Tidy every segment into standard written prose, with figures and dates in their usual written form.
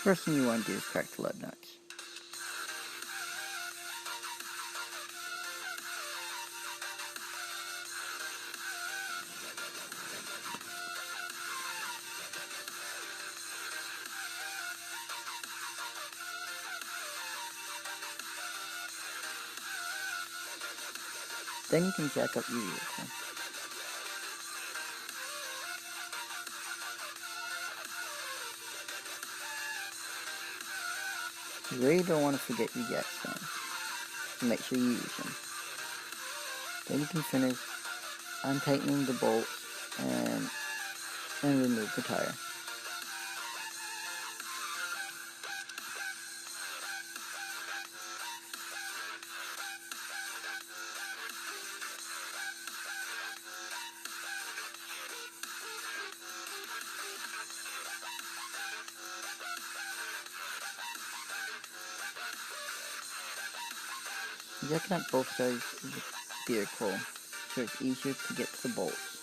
First thing you want to do is crack the lug nuts. Then you can jack up your vehicle. You really don't want to forget your jack stands, so make sure you use them. Then you can finish untightening the bolts and remove the tire. Jacking up both sides of the vehicle so it's easier to get to the bolts.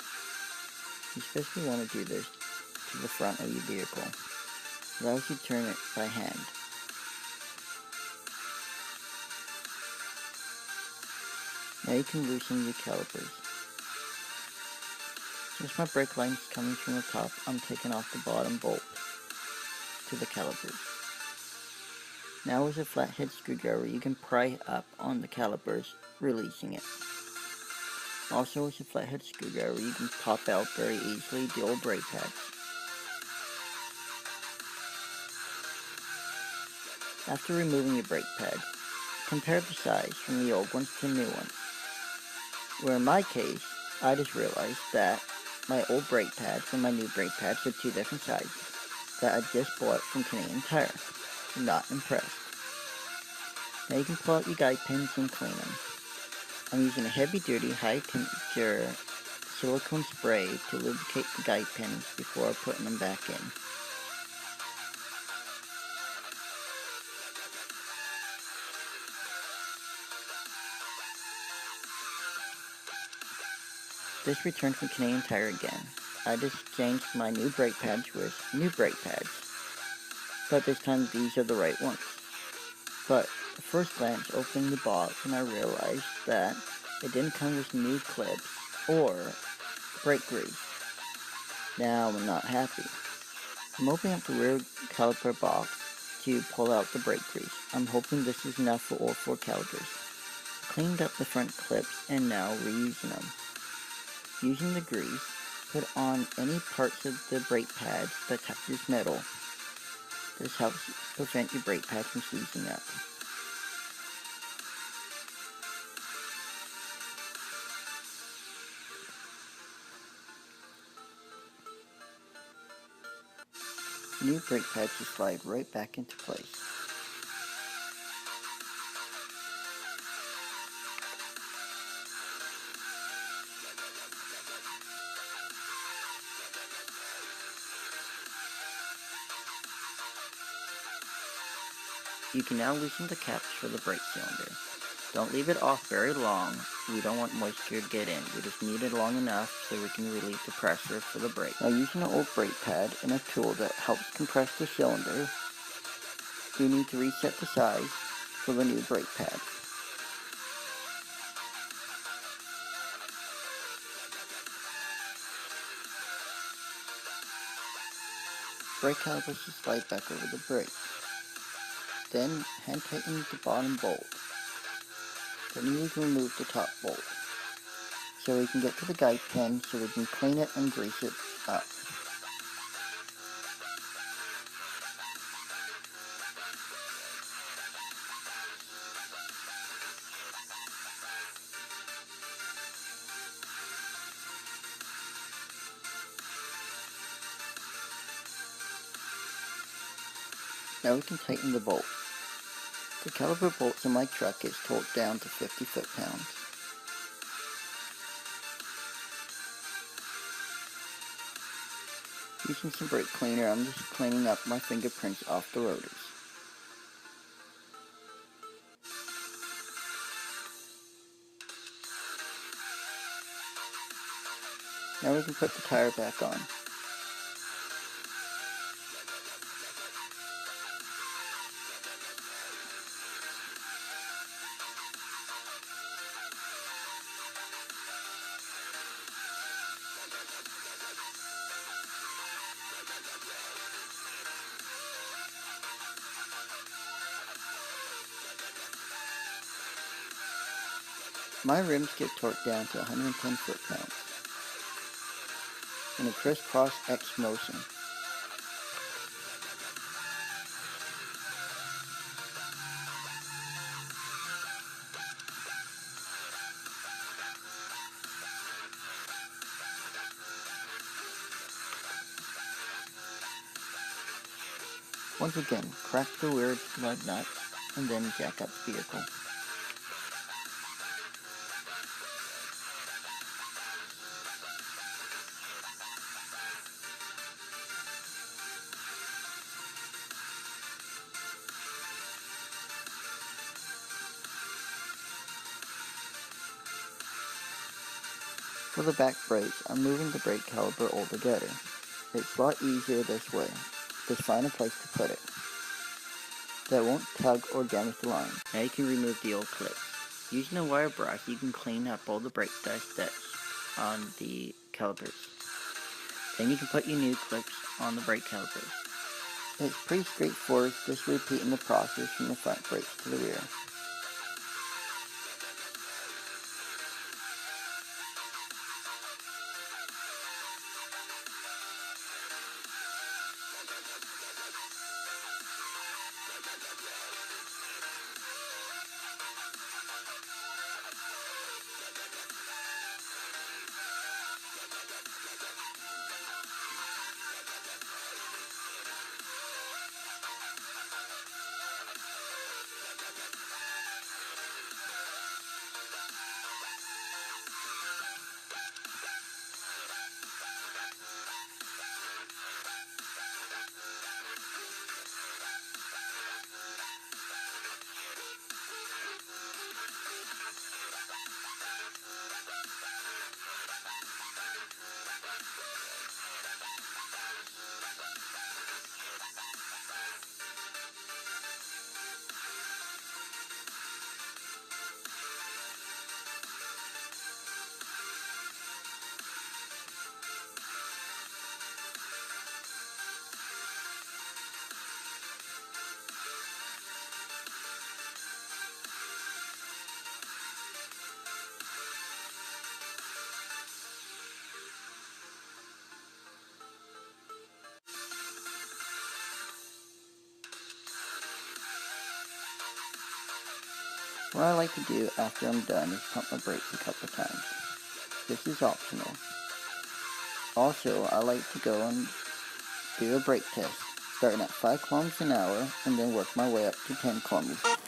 You especially want to do this to the front of your vehicle. It allows you to turn it by hand. Now you can loosen your calipers. Since my brake line is coming from the top, I'm taking off the bottom bolt to the calipers. Now with a flathead screwdriver, you can pry up on the calipers, releasing it. Also with a flathead screwdriver, you can pop out very easily the old brake pads. After removing your brake pads, compare the size from the old ones to the new ones. Where in my case, I just realized that my old brake pads and my new brake pads are two different sizes that I just bought from Canadian Tire. I'm not impressed. Now you can pull out your guide pins and clean them. I'm using a heavy duty high temperature silicone spray to lubricate the guide pins before putting them back in. This returned from Canadian Tire again. I just changed my new brake pads with new brake pads, but this time these are the right ones. But at first glance, opening the box, and I realized that it didn't come with new clips or brake grease. Now I'm not happy. I'm opening up the rear caliper box to pull out the brake grease. I'm hoping this is enough for all four calipers. I cleaned up the front clips and now reusing them. Using the grease, put on any parts of the brake pads that touches metal. This helps prevent your brake pads from seizing up. New brake pads will slide right back into place. You can now loosen the caps for the brake cylinder. Don't leave it off very long. We don't want moisture to get in. We just need it long enough so we can relieve the pressure for the brake. Now using an old brake pad and a tool that helps compress the cylinder, you need to reset the size for the new brake pad. Brake calipers will slide back over the brake. Then hand tighten the bottom bolt. Then you need to remove the top bolt so we can get to the guide pin so we can clean it and grease it up. Now we can tighten the bolt. The caliper bolts in my truck is torqued down to 50 foot-pounds. Using some brake cleaner, I'm just cleaning up my fingerprints off the rotors. Now we can put the tire back on. My rims get torqued down to 110 foot-pounds in a crisscross X motion. Once again, crack the rear lug nuts and then jack up the vehicle. For the back brakes, I'm moving the brake caliper altogether. It's a lot easier this way. Just find a place to put it that won't tug or damage the line. Now you can remove the old clips. Using a wire brush, you can clean up all the brake dust that's on the calipers. Then you can put your new clips on the brake calipers. It's pretty straightforward, just repeating the process from the front brakes to the rear. What I like to do after I'm done is pump my brakes a couple times. This is optional. Also, I like to go and do a brake test, starting at 5 kilometers an hour and then work my way up to 10 kilometers.